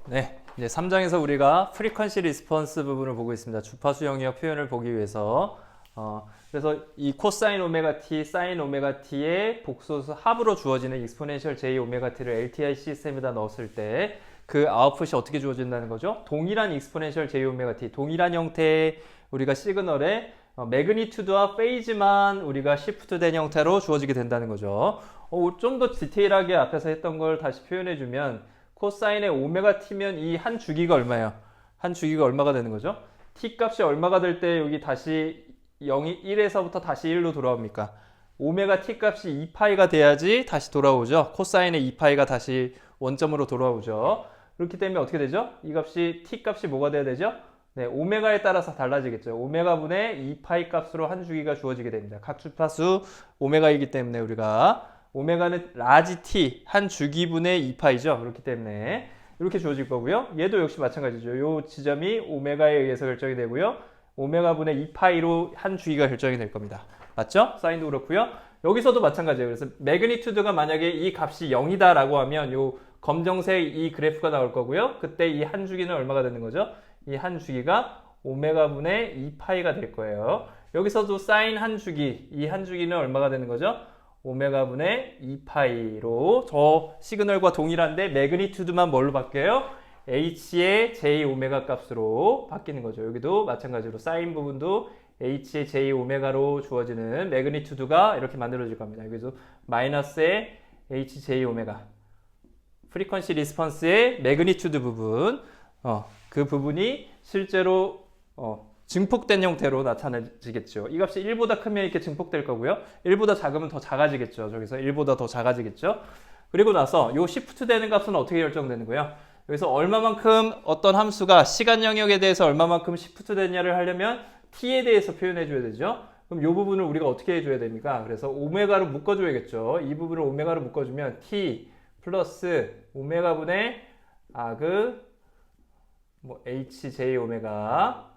네, 이제 3장에서 우리가 프리퀀시 리스폰스 부분을 보고 있습니다. 주파수 영역 표현을 보기 위해서 그래서 이 코사인 오메가 t, 사인 오메가 t의 복소수 합으로 주어지는 익스포넨셜 j 오메가 t를 LTI 시스템에다 넣었을 때 그 아웃풋이 어떻게 주어진다는 거죠? 동일한 익스포넨셜 j 오메가 t, 동일한 형태의 우리가 시그널의 매그니튜드와 페이즈만 우리가 시프트된 형태로 주어지게 된다는 거죠. 좀 더 디테일하게 앞에서 했던 걸 다시 표현해주면 코사인의 오메가 t면 이 한 주기가 얼마예요? 한 주기가 얼마가 되는 거죠? t 값이 얼마가 될 때 여기 다시 0이 1에서부터 다시 1로 돌아옵니까? 오메가 t 값이 2파이가 돼야지 다시 돌아오죠. 코사인의 2파이가 다시 원점으로 돌아오죠. 그렇기 때문에 어떻게 되죠? 이 값이 t 값이 뭐가 돼야 되죠? 네, 오메가에 따라서 달라지겠죠. 오메가 분의 2파이 값으로 한 주기가 주어지게 됩니다. 각 주파수 오메가이기 때문에 우리가 오메가는 라지 t 한 주기분의 2파이죠. 그렇기 때문에 이렇게 주어질 거고요. 얘도 역시 마찬가지죠. 이 지점이 오메가에 의해서 결정이 되고요. 오메가 분의 2파이로 한 주기가 결정이 될 겁니다. 맞죠? 사인도 그렇고요. 여기서도 마찬가지예요. 그래서 매그니튜드가 만약에 이 값이 0이다라고 하면 요 검정색 이 그래프가 나올 거고요. 그때 이 한 주기는 얼마가 되는 거죠? 이 한 주기가 오메가 분의 2파이가 될 거예요. 여기서도 사인 한 주기, 이 한 주기는 얼마가 되는 거죠? 오메가 분의 2파이로 저 시그널과 동일한데 매그니튜드만 뭘로 바뀌어요? h의 j 오메가 값으로 바뀌는 거죠. 여기도 마찬가지로 사인 부분도 h의 j 오메가로 주어지는 매그니튜드가 이렇게 만들어질 겁니다. 여기서 마이너스의 hj 오메가 프리퀀시 리스폰스의 매그니튜드 부분 그 부분이 실제로 증폭된 형태로 나타나지겠죠. 이 값이 1보다 크면 이렇게 증폭될 거고요. 1보다 작으면 더 작아지겠죠. 저기서 1보다 더 작아지겠죠. 그리고 나서 이 시프트 되는 값은 어떻게 결정되는 거예요? 여기서 얼마만큼 어떤 함수가 시간 영역에 대해서 얼마만큼 시프트 되냐를 하려면 t에 대해서 표현해 줘야 되죠. 그럼 이 부분을 우리가 어떻게 해줘야 됩니까? 그래서 오메가로 묶어줘야겠죠. 이 부분을 오메가로 묶어주면 t 플러스 오메가 분의 아그 hj 오메가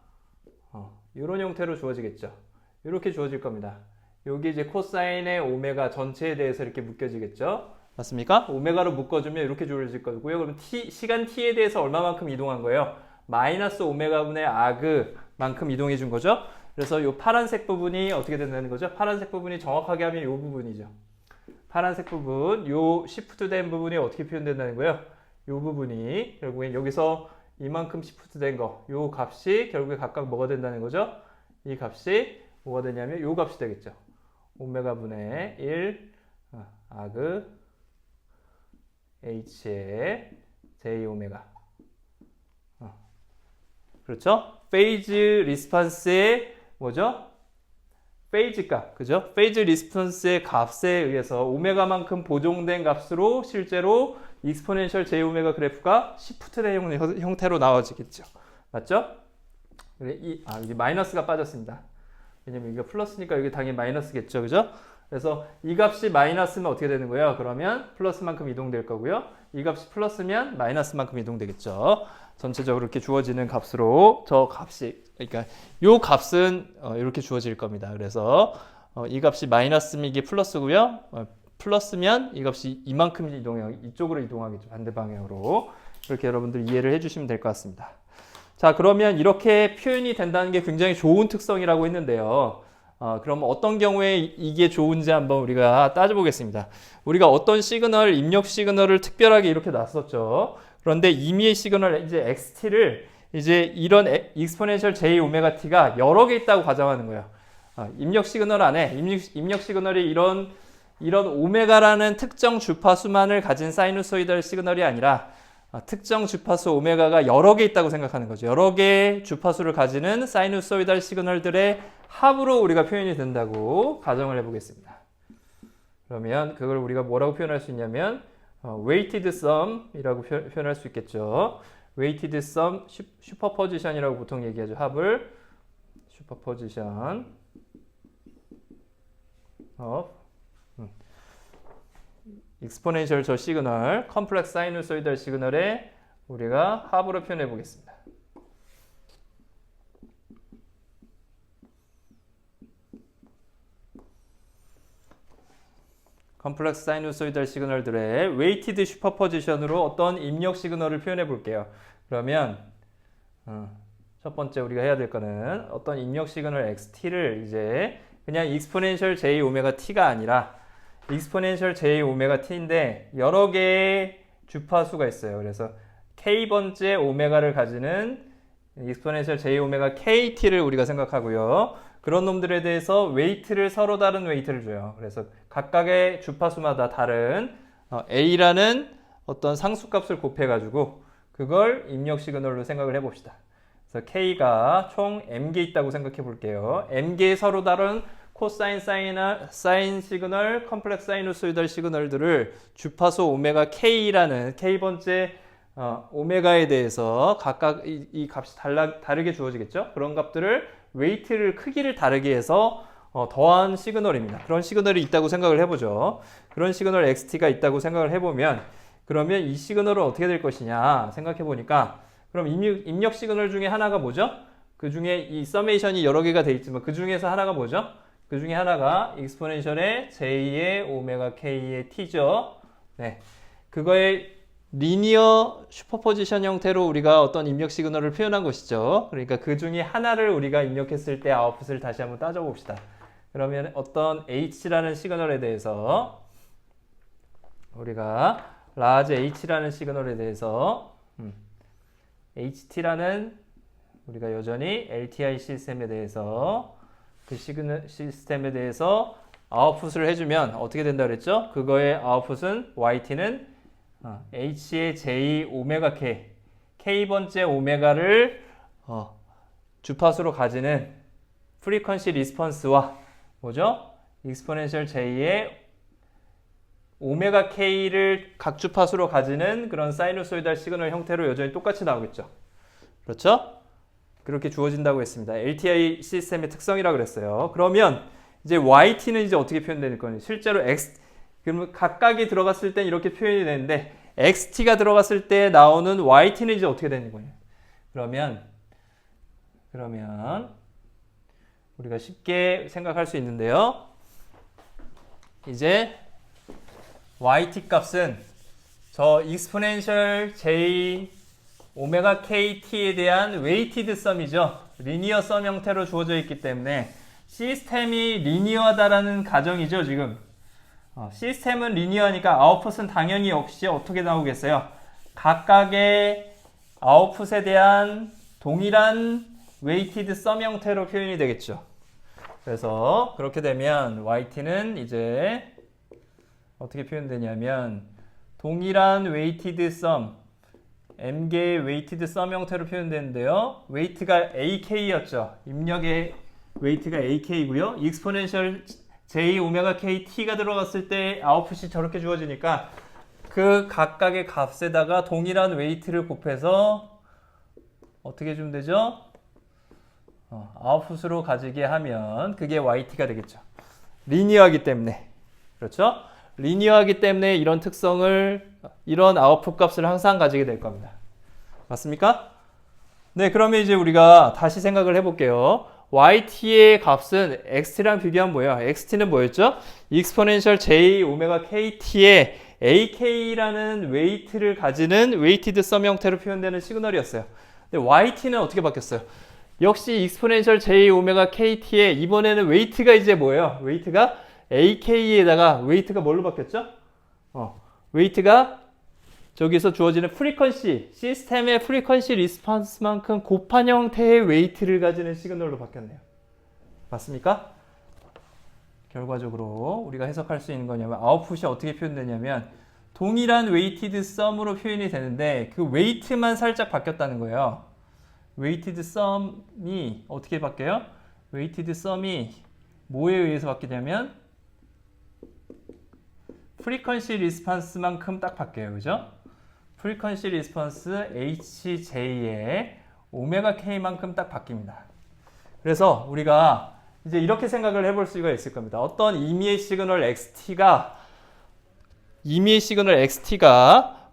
이런 형태로 주어지겠죠. 이렇게 주어질 겁니다. 여기 이제 코사인의 오메가 전체에 대해서 이렇게 묶여지겠죠. 맞습니까? 오메가로 묶어주면 이렇게 주어질 거고요. 그럼 시간 t에 대해서 얼마만큼 이동한 거예요? 마이너스 오메가 분의 아그만큼 이동해 준 거죠. 그래서 이 파란색 부분이 어떻게 된다는 거죠? 파란색 부분이 정확하게 하면 이 부분이죠. 파란색 부분, 이 시프트 된 부분이 어떻게 표현된다는 거예요? 이 부분이 결국엔 여기서 이만큼 시프트 된 거, 요 값이 결국에 각각 뭐가 된다는 거죠? 이 값이 뭐가 되냐면 요 값이 되겠죠. 오메가 분의 1 아그 h의 j 오메가 그렇죠? 페이즈 리스폰스의 뭐죠? 페이즈 값, 그죠? 페이즈 리스폰스의 값에 의해서 오메가만큼 보정된 값으로 실제로 익스포넨셜 j 오메가 그래프가 시프트된 형태로 나와지겠죠. 맞죠? 여기 마이너스가 빠졌습니다. 왜냐면 이게 플러스니까 여기 당연히 마이너스겠죠. 그죠? 그래서 이 값이 마이너스면 어떻게 되는 거예요? 그러면 플러스만큼 이동될 거고요. 이 값이 플러스면 마이너스만큼 이동되겠죠. 전체적으로 이렇게 주어지는 값으로 저 값이 그러니까 요 값은 이렇게 주어질 겁니다. 그래서 이 값이 마이너스면 이게 플러스고요. 플러스면 이 값이 이만큼 이쪽으로 이동하겠죠. 반대 방향으로. 이렇게 여러분들 이해를 해주시면 될 것 같습니다. 자, 그러면 이렇게 표현이 된다는 게 굉장히 좋은 특성이라고 했는데요. 그럼 어떤 경우에 이게 좋은지 한번 우리가 따져보겠습니다. 우리가 어떤 시그널, 입력 시그널을 특별하게 이렇게 놨었죠. 그런데 임의의 시그널 이제 xt를 이제 이런 익스포넨셜 j 오메가 t가 여러 개 있다고 가정하는 거예요. 입력 시그널 안에 입력 시그널이 이런 오메가라는 특정 주파수만을 가진 사이누소이달 시그널이 아니라 특정 주파수 오메가가 여러 개 있다고 생각하는 거죠. 여러 개의 주파수를 가지는 사이누소이달 시그널들의 합으로 우리가 표현이 된다고 가정을 해보겠습니다. 그러면 그걸 우리가 뭐라고 표현할 수 있냐면 weighted sum이라고 표현할 수 있겠죠. weighted sum 슈퍼포지션이라고 보통 얘기하죠. 합을 슈퍼포지션 익스포넨셜 저 시그널, 컴플렉스 사이누소이달 시그널에 우리가 합으로 표현해 보겠습니다. 컴플렉스 사이누소이달 시그널들의 웨이티드 슈퍼포지션으로 어떤 입력 시그널을 표현해 볼게요. 그러면 첫 번째 우리가 해야 될 거는 어떤 입력 시그널 XT를 이제 그냥 익스포넨셜 J 오메가 T가 아니라 익스포넨셜 J 오메가 T인데 여러 개의 주파수가 있어요. 그래서 K번째 오메가를 가지는 익스포넨셜 J 오메가 KT를 우리가 생각하고요. 그런 놈들에 대해서 웨이트를 서로 다른 웨이트를 줘요. 그래서 각각의 주파수마다 다른 A라는 어떤 상수값을 곱해가지고 그걸 입력 시그널로 생각을 해봅시다. 그래서 K가 총 M개 있다고 생각해 볼게요. M개의 서로 다른 코사인, 사인 시그널, 컴플렉스 사이누소이달 시그널들을 주파수 오메가 K라는 K번째 오메가에 대해서 각각 이 값이 다르게 주어지겠죠? 그런 값들을 웨이트를 크기를 다르게 해서 더한 시그널입니다. 그런 시그널이 있다고 생각을 해보죠. 그런 시그널 XT가 있다고 생각을 해보면 그러면 이 시그널은 어떻게 될 것이냐 생각해 보니까 그럼 입력 시그널 중에 하나가 뭐죠? 그 중에 이 서메이션이 여러 개가 돼 있지만 그 중에서 하나가 뭐죠? 그 중에 하나가 익스포넨셜의 J의 오메가 K의 T죠. 네. 그거의 리니어 슈퍼포지션 형태로 우리가 어떤 입력 시그널을 표현한 것이죠. 그러니까 그 중에 하나를 우리가 입력했을 때 아웃풋을 다시 한번 따져봅시다. 그러면 어떤 H라는 시그널에 대해서 우리가 large H라는 시그널에 대해서 HT라는 우리가 여전히 LTI 시스템에 대해서 그 시스템에 대해서 아웃풋을 해주면 어떻게 된다 그랬죠? 그거의 아웃풋은 YT는 H의 J 오메가 K, K번째 오메가를 주파수로 가지는 프리퀀시 리스폰스와 뭐죠? 익스포넨셜 J의 오메가 K를 각 주파수로 가지는 그런 사이누소이달 시그널 형태로 여전히 똑같이 나오겠죠. 그렇죠? 그렇게 주어진다고 했습니다. LTI 시스템의 특성이라고 그랬어요. 그러면 이제 YT는 이제 어떻게 표현될 거니? 실제로 그러면 각각이 들어갔을 때 이렇게 표현이 되는데 XT가 들어갔을 때 나오는 YT는 이제 어떻게 되는 거예요? 그러면 우리가 쉽게 생각할 수 있는데요. 이제 YT 값은 저 익스포넨셜 J 오메가 KT에 대한 웨이티드 썸이죠. 리니어 썸 형태로 주어져 있기 때문에 시스템이 리니어하다라는 가정이죠, 지금. 시스템은 리니어하니까 아웃풋은 당연히 역시 어떻게 나오겠어요? 각각의 아웃풋에 대한 동일한 웨이티드 썸 형태로 표현이 되겠죠. 그래서 그렇게 되면 YT는 이제 어떻게 표현되냐면 동일한 웨이티드 썸 M개의 웨이티드 썸 형태로 표현되는데요. 웨이트가 AK였죠. 입력의 웨이트가 AK고요. 익스포넨셜 J 오메가 K T가 들어갔을 때 아웃풋이 저렇게 주어지니까 그 각각의 값에다가 동일한 웨이트를 곱해서 어떻게 주면 되죠? 아웃풋으로 가지게 하면 그게 YT가 되겠죠. 리니어하기 때문에. 그렇죠? 리니어하기 때문에 이런 특성을, 이런 아웃풋 값을 항상 가지게 될 겁니다. 맞습니까? 네, 그러면 이제 우리가 다시 생각을 해볼게요. YT의 값은 XT랑 비교하면 뭐예요? XT는 뭐였죠? 익스포넨셜 J 오메가 KT의 AK라는 웨이트를 가지는 웨이티드 썸 형태로 표현되는 시그널이었어요. 근데 YT는 어떻게 바뀌었어요? 역시 익스포넨셜 J 오메가 KT의 이번에는 웨이트가 이제 뭐예요? 웨이트가 AK에다가 웨이트가 뭘로 바뀌었죠? 웨이트가 저기서 주어지는 프리퀀시, 시스템의 프리퀀시 리스폰스만큼 곱한 형태의 웨이트를 가지는 시그널로 바뀌었네요. 맞습니까? 결과적으로 우리가 해석할 수 있는 거냐면 아웃풋이 어떻게 표현되냐면 동일한 웨이티드 썸으로 표현이 되는데 그 웨이트만 살짝 바뀌었다는 거예요. 웨이티드 썸이 어떻게 바뀌어요? 웨이티드 썸이 뭐에 의해서 바뀌냐면 프리퀀시 리스폰스만큼 딱 바뀌어요. 그죠? 프리퀀시 리스폰스 HJ의 오메가 K만큼 딱 바뀝니다. 그래서 우리가 이제 이렇게 생각을 해볼 수가 있을 겁니다. 어떤 임의의 시그널 XT가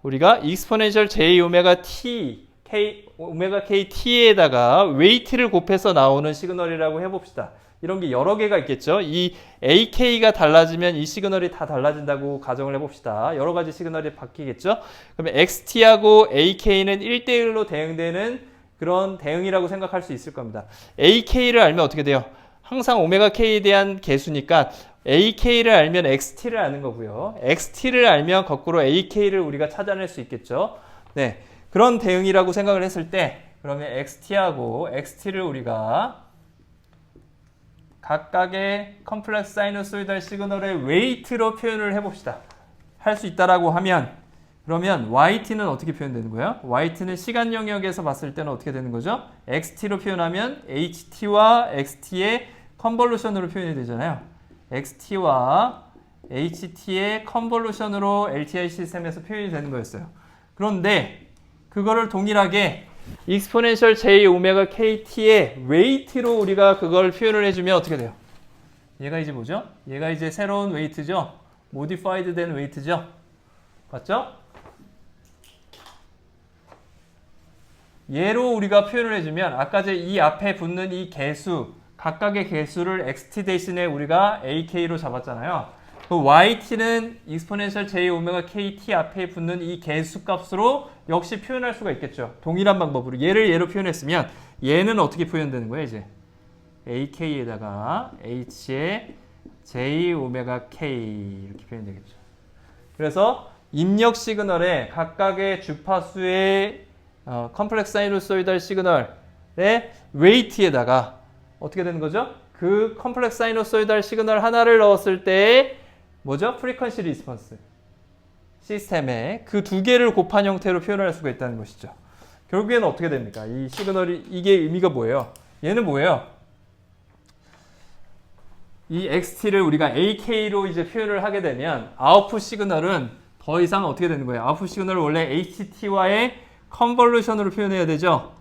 우리가 익스포넨셜 J 오메가 T, K, 오메가 K T에다가 웨이트를 곱해서 나오는 시그널이라고 해봅시다. 이런 게 여러 개가 있겠죠. 이 AK가 달라지면 이 시그널이 다 달라진다고 가정을 해봅시다. 여러 가지 시그널이 바뀌겠죠. 그러면 XT하고 AK는 1대1로 대응되는 그런 대응이라고 생각할 수 있을 겁니다. AK를 알면 어떻게 돼요? 항상 오메가 K에 대한 개수니까 AK를 알면 XT를 아는 거고요. XT를 알면 거꾸로 AK를 우리가 찾아낼 수 있겠죠. 네, 그런 대응이라고 생각을 했을 때 그러면 XT하고 XT를 우리가 각각의 컴플렉스 사이누소이달 시그널의 웨이트로 표현을 해봅시다. 할 수 있다라고 하면 그러면 YT는 어떻게 표현되는 거예요? YT는 시간 영역에서 봤을 때는 어떻게 되는 거죠? XT로 표현하면 HT와 XT의 컨볼루션으로 표현이 되잖아요. XT와 HT의 컨볼루션으로 LTI 시스템에서 표현이 되는 거였어요. 그런데 그거를 동일하게 익스포넨셜 J 오메가 KT의 웨이트로 우리가 그걸 표현을 해주면 어떻게 돼요? 얘가 이제 뭐죠? 얘가 이제 새로운 웨이트죠? 모디파이드 된 웨이트죠? 맞죠? 얘로 우리가 표현을 해주면 아까 이 앞에 붙는 이 개수 각각의 개수를 XT 대신에 우리가 AK로 잡았잖아요. 그 YT는 익스포넨셜 J 오메가 KT 앞에 붙는 이 개수 값으로 역시 표현할 수가 있겠죠. 동일한 방법으로 얘를 얘로 표현했으면 얘는 어떻게 표현되는 거예요 이제? AK에다가 H에 J 오메가 K 이렇게 표현되겠죠. 그래서 입력 시그널에 각각의 주파수의 컴플렉스 사이누소이달 시그널의 웨이트에다가 어떻게 되는 거죠? 그 컴플렉스 사이누소이달 시그널 하나를 넣었을 때 뭐죠? 프리퀀시 리스폰스 시스템에 그 두 개를 곱한 형태로 표현할 수가 있다는 것이죠. 결국에는 어떻게 됩니까? 이 시그널이 이게 의미가 뭐예요? 얘는 뭐예요? 이 XT를 우리가 AK로 이제 표현을 하게 되면 아웃풋 시그널은 더 이상 어떻게 되는 거예요? 아웃풋 시그널을 원래 HT와의 컨볼루션으로 표현해야 되죠.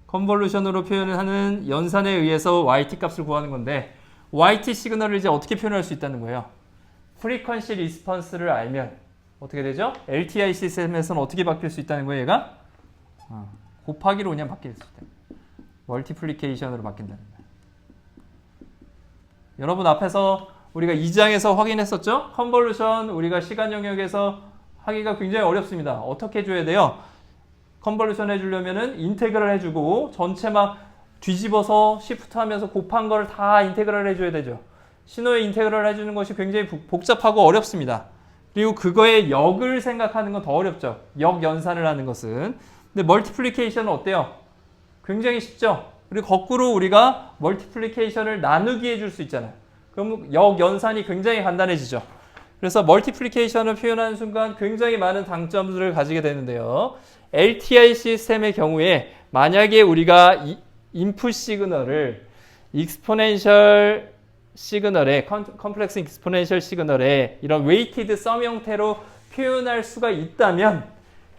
컨볼루션으로 표현하는 연산에 의해서 YT 값을 구하는 건데 YT 시그널을 이제 어떻게 표현할 수 있다는 거예요? 프리퀀시 리스폰스를 알면 어떻게 되죠? LTI 시스템에서는 어떻게 바뀔 수 있다는 거예요, 얘가? 곱하기로 그냥 바뀔 수 있다. 멀티플리케이션으로 바뀐다는 거예요. 여러분 앞에서 우리가 2장에서 확인했었죠? 컨볼루션 우리가 시간 영역에서 하기가 굉장히 어렵습니다. 어떻게 해줘야 돼요? 컨볼루션 해주려면은 인테그럴 해주고 전체 막 뒤집어서 시프트 하면서 곱한 걸 다 인테그럴 해줘야 되죠. 신호의 인테그럴 해주는 것이 굉장히 복잡하고 어렵습니다. 그리고 그거의 역을 생각하는 건 더 어렵죠. 역 연산을 하는 것은. 근데 멀티플리케이션은 어때요? 굉장히 쉽죠. 그리고 거꾸로 우리가 멀티플리케이션을 나누기 해줄 수 있잖아요. 그럼 역 연산이 굉장히 간단해지죠. 그래서 멀티플리케이션을 표현하는 순간 굉장히 많은 장점들을 가지게 되는데요. LTI 시스템의 경우에 만약에 우리가 인풋 시그널을 익스포넨셜 시그널에 컴플렉스 익스포넨셜 시그널에 이런 웨이티드 썸 형태로 표현할 수가 있다면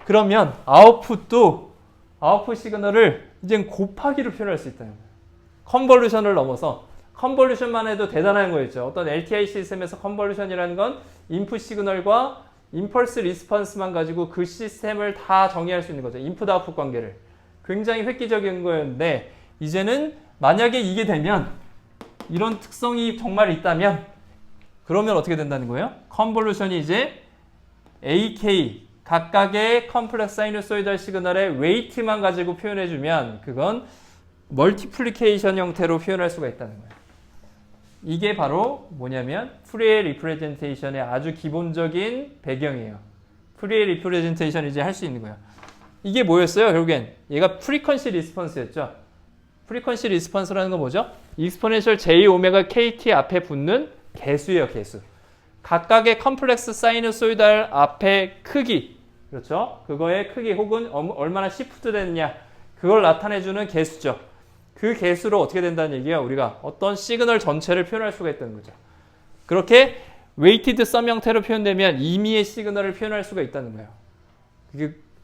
그러면 아웃풋 시그널을 이제 곱하기로 표현할 수 있다는 거예요. 컨볼루션을 넘어서 컨볼루션만 해도 대단한 거였죠. 어떤 LTI 시스템에서 컨볼루션이라는 건 인풋 시그널과 임펄스 리스폰스만 가지고 그 시스템을 다 정의할 수 있는 거죠. 인풋 아웃풋 관계를. 굉장히 획기적인 거였는데 이제는 만약에 이게 되면 이런 특성이 정말 있다면 그러면 어떻게 된다는 거예요? 컨볼루션이 이제 AK 각각의 컴플렉스 사이누소이달 시그널의 웨이트만 가지고 표현해주면 그건 멀티플리케이션 형태로 표현할 수가 있다는 거예요. 이게 바로 뭐냐면 푸리에 리프레젠테이션의 아주 기본적인 배경이에요. 푸리에 리프레젠테이션 이제 할 수 있는 거예요. 이게 뭐였어요? 결국엔 얘가 프리퀀시 리스폰스였죠. 프리퀀시 리스폰스라는 건 뭐죠? 익스포넨셜 J 오메가 KT 앞에 붙는 개수예요, 개수. 각각의 컴플렉스 사이누소이달 앞에 크기, 그렇죠? 그거의 크기 혹은 얼마나 시프트 됐냐, 그걸 나타내주는 개수죠. 그 개수로 어떻게 된다는 얘기예요? 우리가 어떤 시그널 전체를 표현할 수가 있다는 거죠. 그렇게 웨이티드 썸 형태로 표현되면 임의의 시그널을 표현할 수가 있다는 거예요.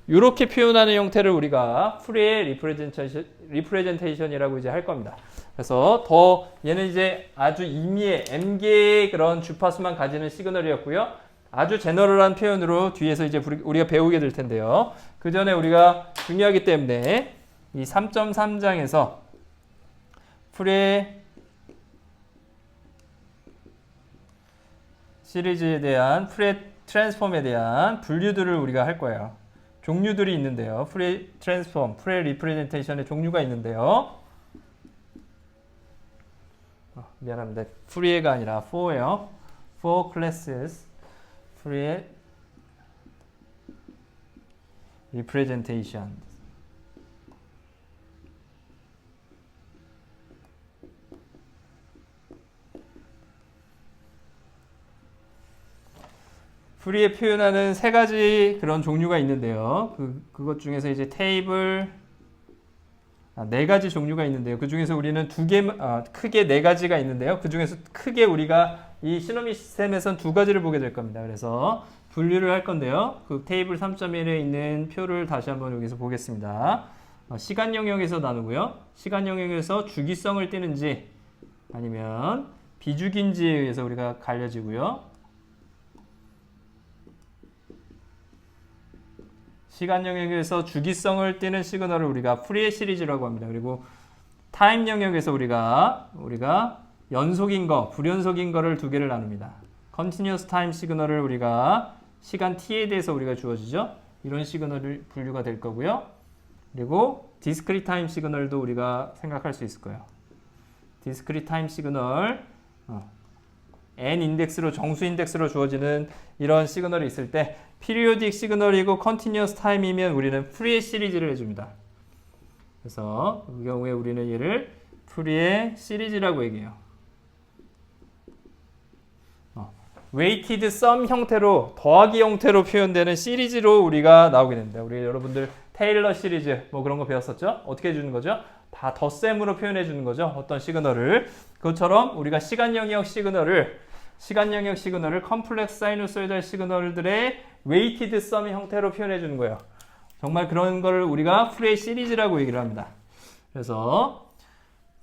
이렇게 표현하는 형태를 우리가 푸리에 리프레젠테이션이라고 이제 할 겁니다. 그래서 더 얘는 이제 아주 임의의 M개의 그런 주파수만 가지는 시그널이었고요. 아주 제너럴한 표현으로 뒤에서 이제 우리가 배우게 될 텐데요. 그 전에 우리가 중요하기 때문에 이 3.3장에서 푸리에 시리즈에 대한 프레 트랜스폼에 대한 분류들을 우리가 할 거예요. 종류들이 있는데요. 프레 트랜스폼, 프레 리프레젠테이션의 종류가 있는데요. 미안합니다. 프리에가 아니라 for예요. for classes, free representation. 프리에 표현하는 세 가지 그런 종류가 있는데요. 그것 중에서 이제 테이블, 네 가지 종류가 있는데요. 그 중에서 우리는 크게 네 가지가 있는데요. 그 중에서 크게 우리가 이 시노미 시스템에선 두 가지를 보게 될 겁니다. 그래서 분류를 할 건데요. 그 테이블 3.1에 있는 표를 다시 한번 여기서 보겠습니다. 시간 영역에서 나누고요. 시간 영역에서 주기성을 띠는지 아니면 비주기인지에 의해서 우리가 갈려지고요. 시간 영역에서 주기성을 띠는 시그널을 우리가 프리에 시리즈라고 합니다. 그리고 타임 영역에서 우리가 연속인 거, 불연속인 거를 두 개를 나눕니다. Continuous Time 시그널을 우리가 시간 t에 대해서 우리가 주어지죠. 이런 시그널이 분류가 될 거고요. 그리고 Discrete Time 시그널도 우리가 생각할 수 있을 거예요. Discrete Time 시그널, n 인덱스로 정수 인덱스로 주어지는 이런 시그널이 있을 때 periodic 시그널이고 continuous time이면 우리는 프리의 시리즈를 해줍니다. 그래서 그 경우에 우리는 얘를 프리의 시리즈라고 얘기해요. weighted sum 형태로 더하기 형태로 표현되는 시리즈로 우리가 나오게 됩니다. 우리 여러분들 테일러 시리즈 뭐 그런 거 배웠었죠? 어떻게 해주는 거죠? 다 덧셈으로 표현해 주는 거죠. 어떤 시그널을. 그것처럼 우리가 시간 영역 시그널을 컴플렉스 사이누소이달 시그널들의 웨이티드 썸 형태로 표현해 주는 거예요. 정말 그런 거를 우리가 프레이 시리즈라고 얘기를 합니다. 그래서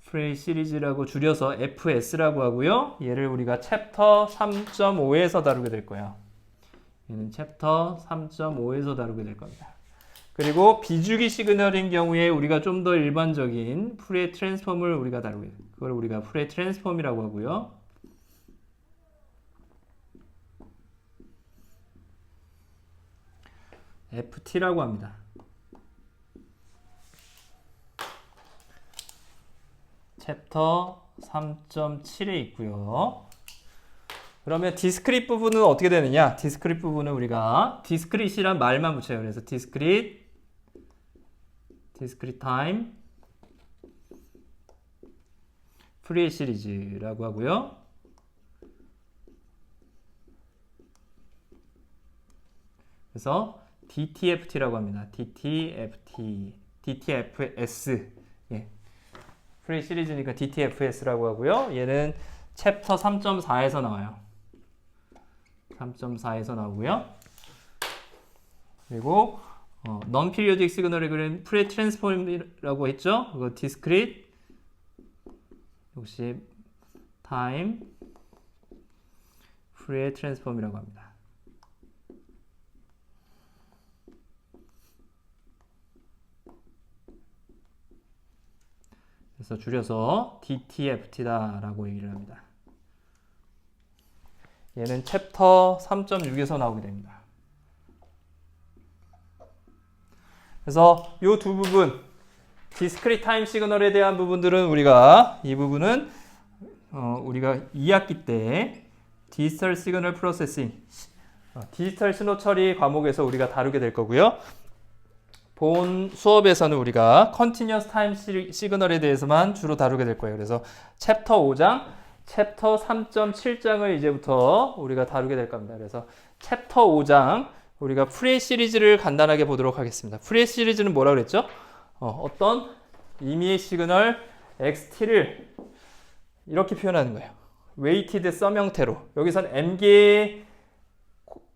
프레이 시리즈라고 줄여서 FS라고 하고요. 얘를 우리가 챕터 3.5에서 다루게 될 거예요. 얘는 챕터 3.5에서 다루게 될 겁니다. 그리고 비주기 시그널인 경우에 우리가 좀 더 일반적인 프레이 트랜스폼을 우리가 다루게 돼요. 그걸 우리가 프레이 트랜스폼이라고 하고요. FT라고 합니다. 챕터 3.7에 있고요. 그러면 디스크릿 부분은 어떻게 되느냐? 디스크릿 부분은 우리가 디스크릿이란 말만 붙여요. 그래서 디스크릿 타임 프리 시리즈라고 하고요. 그래서 DTFT라고 합니다. DTFS. 예. 프리 시리즈니까 DTFS라고 하고요. 얘는 챕터 3.4에서 나와요. 3.4에서 나오고요. 그리고 non-periodic 시그널을 프리 트랜스폼이라고 했죠. 그거 discrete 역시 time 프리 트랜스폼이라고 합니다. 그래서 줄여서 DTFT다라고 얘기를 합니다. 얘는 챕터 3.6에서 나오게 됩니다. 그래서 이 두 부분, 디스크릿 타임 시그널에 대한 부분들은 이 부분은 우리가 2학기 때 디지털 시그널 프로세싱, 디지털 신호 처리 과목에서 우리가 다루게 될 거고요. 본 수업에서는 우리가 컨티뉴어스 타임 시그널에 대해서만 주로 다루게 될 거예요. 그래서 챕터 5장, 챕터 3.7장을 이제부터 우리가 다루게 될 겁니다. 그래서 챕터 5장 우리가 프리 시리즈를 간단하게 보도록 하겠습니다. 프리 시리즈는 뭐라 그랬죠? 어떤 임의의 시그널 XT를 이렇게 표현하는 거예요. 웨이티드 썸 형태로. 여기선 M개의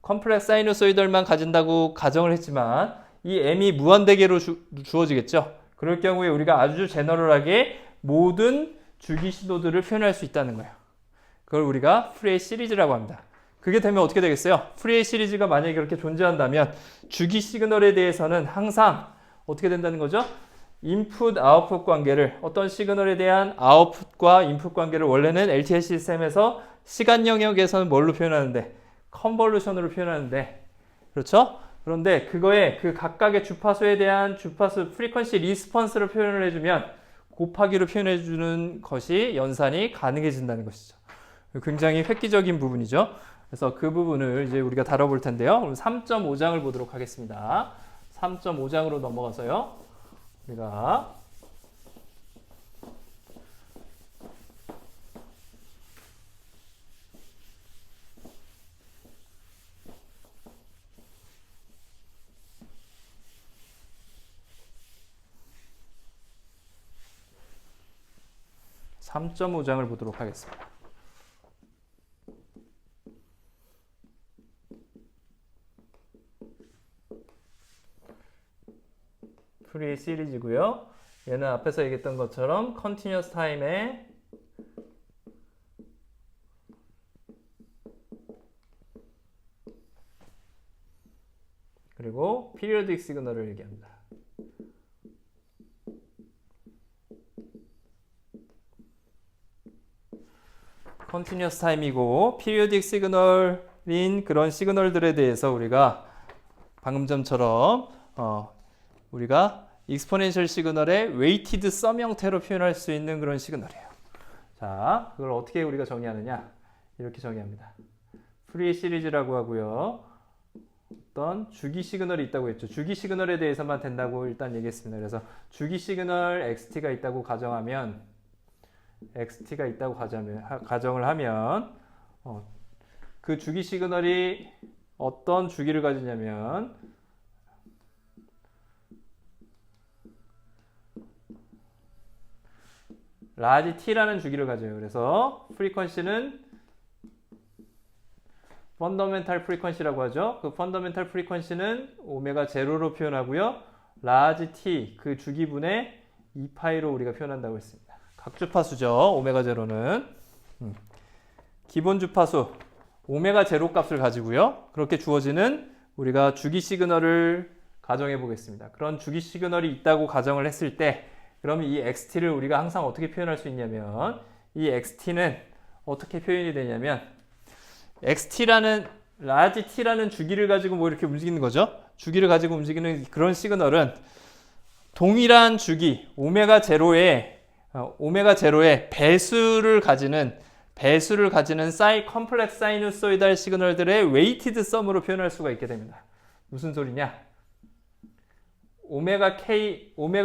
컴플렉스 사이누소이덜만 가진다고 가정을 했지만 이 M이 무한대계로 주어지겠죠. 그럴 경우에 우리가 아주 제너럴하게 모든 주기 신호들을 표현할 수 있다는 거예요. 그걸 우리가 프레이 시리즈라고 합니다. 그게 되면 어떻게 되겠어요? 프레이 시리즈가 만약에 그렇게 존재한다면 주기 시그널에 대해서는 항상 어떻게 된다는 거죠? 인풋 아웃풋 관계를 어떤 시그널에 대한 아웃풋과 인풋 관계를 원래는 LTE 시스템에서 시간 영역에서는 뭘로 표현하는데 컨볼루션으로 표현하는데 그렇죠? 그런데 그거에 그 각각의 주파수에 대한 주파수 프리퀀시 리스폰스를 표현을 해주면 곱하기로 표현해주는 것이 연산이 가능해진다는 것이죠. 굉장히 획기적인 부분이죠. 그래서 그 부분을 이제 우리가 다뤄볼 텐데요. 그럼 3.5장을 보도록 하겠습니다. 3.5장으로 넘어가서요. 우리가 3.5장을 보도록 하겠습니다. 프리 시리즈고요. 얘는 앞에서 얘기했던 것처럼 컨티뉴어스 타임에 그리고 피리어딕 시그널을 얘기합니다. 컨티뉴어스 타임이고 피리어딕 시그널인 그런 시그널들에 대해서 우리가 방금 전처럼 우리가 익스포넨셜 시그널의 웨이티드 썸 형태로 표현할 수 있는 그런 시그널이에요. 자, 그걸 어떻게 우리가 정의하느냐? 이렇게 정의합니다. 프리 시리즈라고 하고요. 어떤 주기 시그널이 있다고 했죠. 주기 시그널에 대해서만 된다고 일단 얘기했습니다. 그래서 주기 시그널 XT가 있다고 가정하면 XT가 있다고 가정을 하면 그 주기 시그널이 어떤 주기를 가지냐면 라지 T라는 주기를 가져요. 그래서 프리퀀시는 펀더멘탈 프리퀀시라고 하죠. 그 펀더멘탈 프리퀀시는 오메가 제로로 표현하고요. 라지 T 그 주기분의 2파이로 우리가 표현한다고 했습니다. 각 주파수죠. 오메가 제로는 기본 주파수 오메가 제로 값을 가지고요. 그렇게 주어지는 우리가 주기 시그널을 가정해 보겠습니다. 그런 주기 시그널이 있다고 가정을 했을 때 그러면 이 XT를 우리가 항상 어떻게 표현할 수 있냐면 이 XT는 어떻게 표현이 되냐면 XT라는 라지 T라는 주기를 가지고 뭐 이렇게 움직이는 거죠. 주기를 가지고 움직이는 그런 시그널은 동일한 주기 오메가 제로의 배수를 가지는 컴플렉스 사이누소이달 시그널들의 웨이티드 썸으로 표현할 수가 있게 됩니다. 무슨 소리냐? 오메가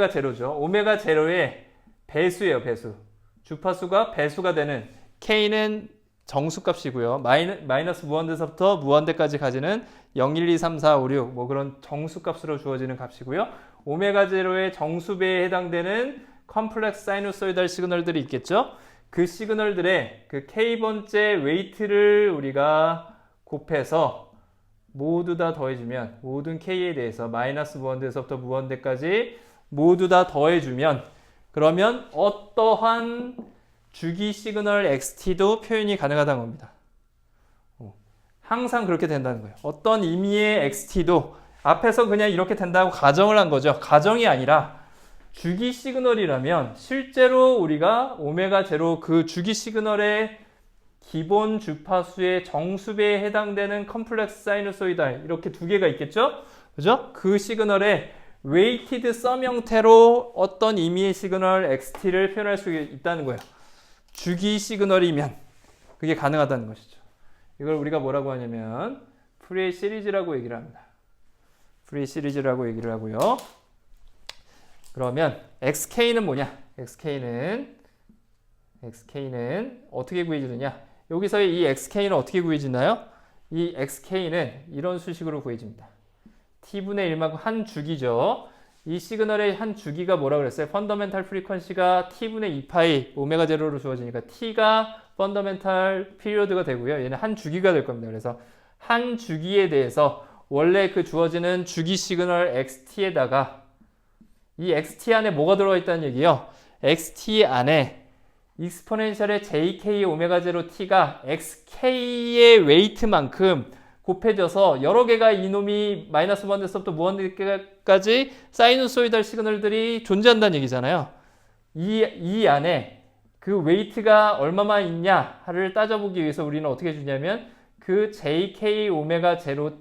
제로죠. 오메가 제로의 배수예요, 배수. 주파수가 배수가 되는 K는 정수값이고요. 마이너스 무한대서부터 무한대까지 가지는 0, 1, 2, 3, 4, 5, 6 뭐 그런 정수값으로 주어지는 값이고요. 오메가 제로의 정수배에 해당되는 컴플렉스 사이누소이달 시그널들이 있겠죠. 그 시그널들의 그 K번째 웨이트를 우리가 곱해서 모두 다 더해주면 모든 K에 대해서 마이너스 무한대에서부터 무한대까지 모두 다 더해주면 그러면 어떠한 주기 시그널 XT도 표현이 가능하다는 겁니다. 항상 그렇게 된다는 거예요. 어떤 의미의 XT도 앞에서 그냥 이렇게 된다고 가정을 한 거죠. 가정이 아니라 주기 시그널이라면 실제로 우리가 오메가 제로 그 주기 시그널의 기본 주파수의 정수배에 해당되는 컴플렉스 사이누소이달 이렇게 두 개가 있겠죠? 그죠? 그 시그널의 웨이티드 썸 형태로 어떤 의미의 시그널 XT를 표현할 수 있다는 거예요. 주기 시그널이면 그게 가능하다는 것이죠. 이걸 우리가 뭐라고 하냐면 프리 시리즈라고 얘기를 합니다. 프리 시리즈라고 얘기를 하고요. 그러면 XK는 뭐냐? XK는 어떻게 구해지느냐? 여기서의 이 XK는 어떻게 구해지나요? 이 XK는 이런 수식으로 구해집니다. T분의 1만큼 한 주기죠. 이 시그널의 한 주기가 뭐라고 그랬어요? 펀더멘탈 프리퀀시가 T분의 2파이 오메가 제로로 주어지니까 T가 펀더멘탈 피리어드가 되고요. 얘는 한 주기가 될 겁니다. 그래서 한 주기에 대해서 원래 그 주어지는 주기 시그널 XT에다가 이 XT 안에 뭐가 들어가 있다는 얘기예요? XT 안에 익스포넨셜의 JK 오메가 제로 T가 XK의 웨이트만큼 곱해져서 여러 개가 이놈이 마이너스 무한대에서부터 무한대까지 사이누소이달 시그널들이 존재한다는 얘기잖아요. 이 안에 그 웨이트가 얼마만 있냐를 따져보기 위해서 우리는 어떻게 해주냐면 그 JK 오메가 제로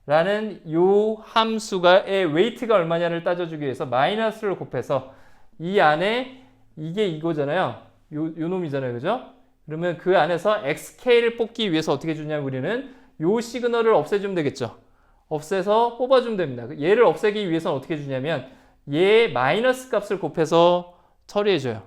T라는 요 함수가의 웨이트가 얼마냐를 따져주기 위해서 마이너스를 곱해서 이 안에 이게 이거잖아요. 요 놈이잖아요. 그죠? 그러면 그 안에서 XK를 뽑기 위해서 어떻게 해주냐면 우리는 요 시그널을 없애주면 되겠죠. 없애서 뽑아주면 됩니다. 얘를 없애기 위해서는 어떻게 해주냐면 얘 마이너스 값을 곱해서 처리해줘요.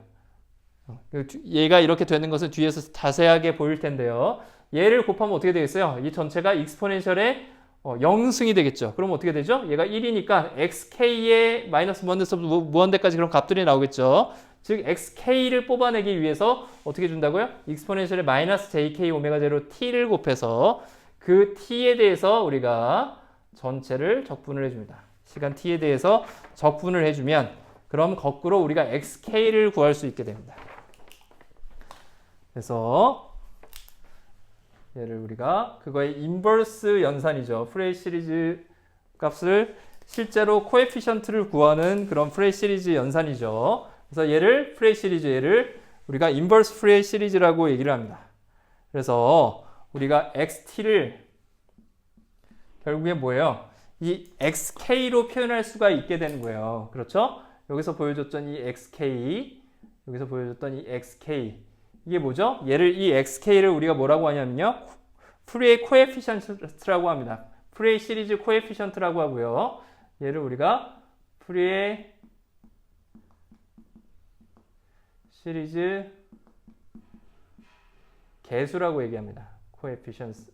얘가 이렇게 되는 것은 뒤에서 자세하게 보일 텐데요. 얘를 곱하면 어떻게 되겠어요? 이 전체가 익스포넨셜의 0승이 되겠죠. 그럼 어떻게 되죠? 얘가 1이니까 xk의 마이너스 무한대에서부터 무한대까지 그런 값들이 나오겠죠. 즉 xk를 뽑아내기 위해서 어떻게 준다고요? 익스포넨셜의 마이너스 jk 오메가 제로 t를 곱해서 그 t에 대해서 우리가 전체를 적분을 해줍니다. 시간 t에 대해서 적분을 해주면 그럼 거꾸로 우리가 xk를 구할 수 있게 됩니다. 그래서 얘를 우리가 그거의 인버스 연산이죠. 프레이 시리즈 값을 실제로 코에피션트를 구하는 그런 프레이 시리즈 연산이죠. 그래서 얘를 프레이 시리즈, 얘를 우리가 인버스 프레이 시리즈라고 얘기를 합니다. 그래서 우리가 xt를 결국에 뭐예요? 이 xk로 표현할 수가 있게 되는 거예요. 그렇죠? 여기서 보여줬던 이 xk, 여기서 보여줬던 이 xk, 이게 뭐죠? 얘를 이 xk를 우리가 뭐라고 하냐면요, 프레이 코에피션트라고 합니다. 프레이 시리즈 코에피션트라고 하고요. 얘를 우리가 프레이 시리즈 개수라고 얘기합니다. 코에피션트.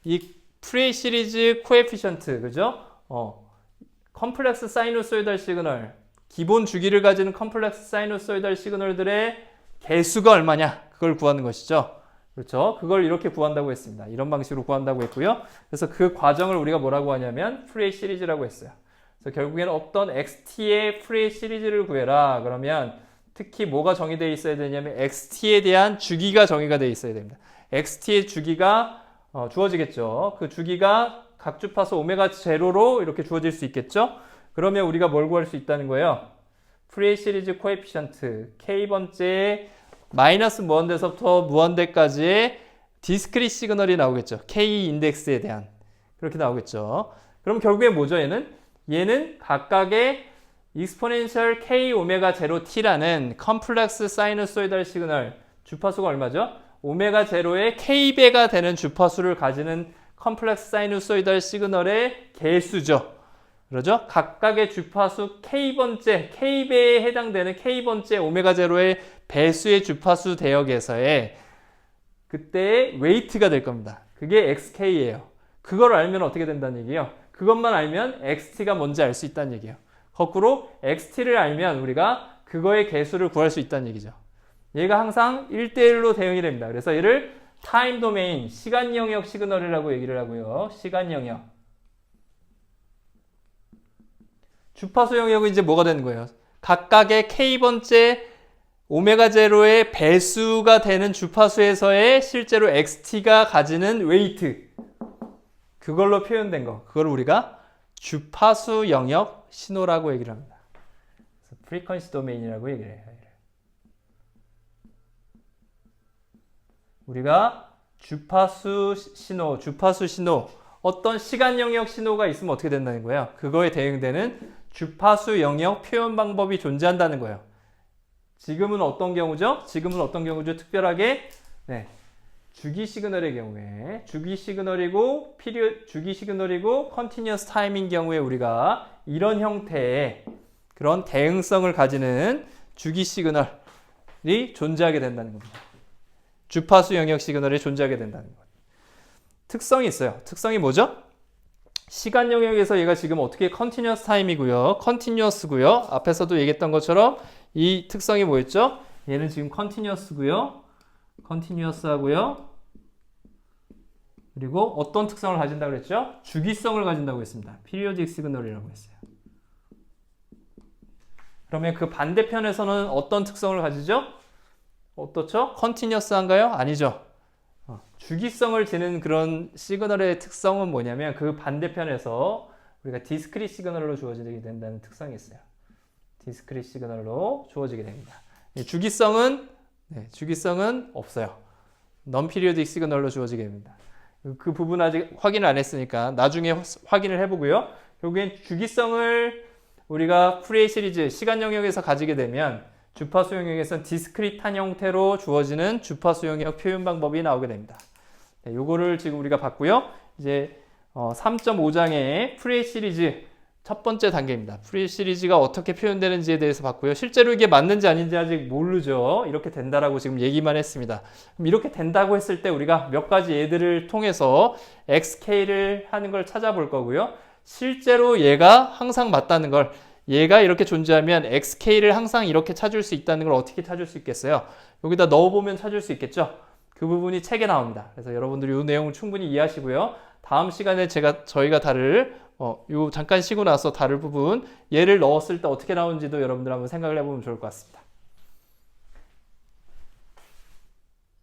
이 프레이 시리즈 코에피션트, 그죠? 컴플렉스 사이누소이달 시그널, 기본 주기를 가지는 컴플렉스 사이누소이달 시그널들의 개수가 얼마냐, 그걸 구하는 것이죠. 그렇죠? 그걸 이렇게 구한다고 했습니다. 이런 방식으로 구한다고 했고요. 그래서 그 과정을 우리가 뭐라고 하냐면 프레이 시리즈라고 했어요. 그래서 결국에는 어떤 XT의 프레이 시리즈를 구해라. 그러면 특히 뭐가 정의되어 있어야 되냐면 XT에 대한 주기가 정의가 되어 있어야 됩니다. XT의 주기가 주어지겠죠. 그 주기가 각 주파수 오메가 제로로 이렇게 주어질 수 있겠죠. 그러면 우리가 뭘 구할 수 있다는 거예요? 프레이 시리즈 코에피션트 K번째 마이너스 무한대에서부터 무한대까지의 디스크릿 시그널이 나오겠죠. K 인덱스에 대한. 그렇게 나오겠죠. 그럼 결국에 뭐죠? 얘는 각각의 익스포넨셜 K 오메가 제로 T라는 컴플렉스 사이누소이달 시그널, 주파수가 얼마죠? 오메가 제로의 K배가 되는 주파수를 가지는 컴플렉스 사이누소이달 시그널의 개수죠. 그러죠? 각각의 주파수 K번째, K배에 해당되는 K번째 오메가 제로의 배수의 주파수 대역에서의 그때의 웨이트가 될 겁니다. 그게 XK예요. 그걸 알면 어떻게 된다는 얘기예요? 그것만 알면 XT가 뭔지 알 수 있다는 얘기예요. 거꾸로 XT를 알면 우리가 그거의 개수를 구할 수 있다는 얘기죠. 얘가 항상 1대1로 대응이 됩니다. 그래서 얘를 타임 도메인, 시간 영역 시그널이라고 얘기를 하고요. 시간 영역. 주파수 영역은 이제 뭐가 되는 거예요? 각각의 K번째 오메가 제로의 배수가 되는 주파수에서의 실제로 XT가 가지는 웨이트. 그걸로 표현된 거. 그걸 우리가 주파수 영역 신호라고 얘기를 합니다. 그래서 프리퀀시 도메인이라고 얘기를 해요. 우리가 주파수 신호, 어떤 시간 영역 신호가 있으면 어떻게 된다는 거예요? 그거에 대응되는 주파수 영역 표현 방법이 존재한다는 거예요. 지금은 어떤 경우죠? 특별하게 주기 시그널의 경우에 주기 시그널이고 컨티뉴어스 타임인 경우에 우리가 이런 형태의 그런 대응성을 가지는 주기 시그널이 존재하게 된다는 겁니다. 주파수 영역 시그널이 존재하게 된다는 것. 특성이 있어요. 특성이 뭐죠? 시간 영역에서 얘가 지금 어떻게 컨티뉴어스 타임이고요. 컨티뉴어스고요. 앞에서도 얘기했던 것처럼 이 특성이 뭐였죠? 얘는 지금 컨티뉴어스고요. 컨티뉴어스하고요. 그리고 어떤 특성을 가진다고 그랬죠? 주기성을 가진다고 했습니다. 피리오딕 시그널이라고 했어요. 그러면 그 반대편에서는 어떤 특성을 가지죠? 어떻죠? 컨티뉴어스한가요? 아니죠. 주기성을 지는 그런 시그널의 특성은 뭐냐면 그 반대편에서 우리가 디스크릿 시그널로 주어지게 된다는 특성이 있어요. 디스크릿 시그널로 주어지게 됩니다. 주기성은 없어요. non-periodic 시그널로 주어지게 됩니다. 그 부분 아직 확인을 안 했으니까 나중에 확인을 해보고요. 결국엔 주기성을 우리가 푸리에 시리즈 시간 영역에서 가지게 되면 주파수 영역에서는 디스크릿한 형태로 주어지는 주파수 영역 표현 방법이 나오게 됩니다. 네, 요거를 지금 우리가 봤고요. 이제 3.5장의 푸리에 시리즈 첫 번째 단계입니다. 푸리에 시리즈가 어떻게 표현되는지에 대해서 봤고요. 실제로 이게 맞는지 아닌지 아직 모르죠. 이렇게 된다라고 지금 얘기만 했습니다. 그럼 이렇게 된다고 했을 때 우리가 몇 가지 예들을 통해서 XK를 하는 걸 찾아볼 거고요. 실제로 얘가 항상 맞다는 걸, 얘가 이렇게 존재하면 XK를 항상 이렇게 찾을 수 있다는 걸 어떻게 찾을 수 있겠어요? 여기다 넣어보면 찾을 수 있겠죠? 그 부분이 책에 나옵니다. 그래서 여러분들이 이 내용을 충분히 이해하시고요. 다음 시간에 저희가 다룰 요 잠깐 쉬고 나서 다룰 부분, 얘를 넣었을 때 어떻게 나오는지도 여러분들 한번 생각을 해보면 좋을 것 같습니다.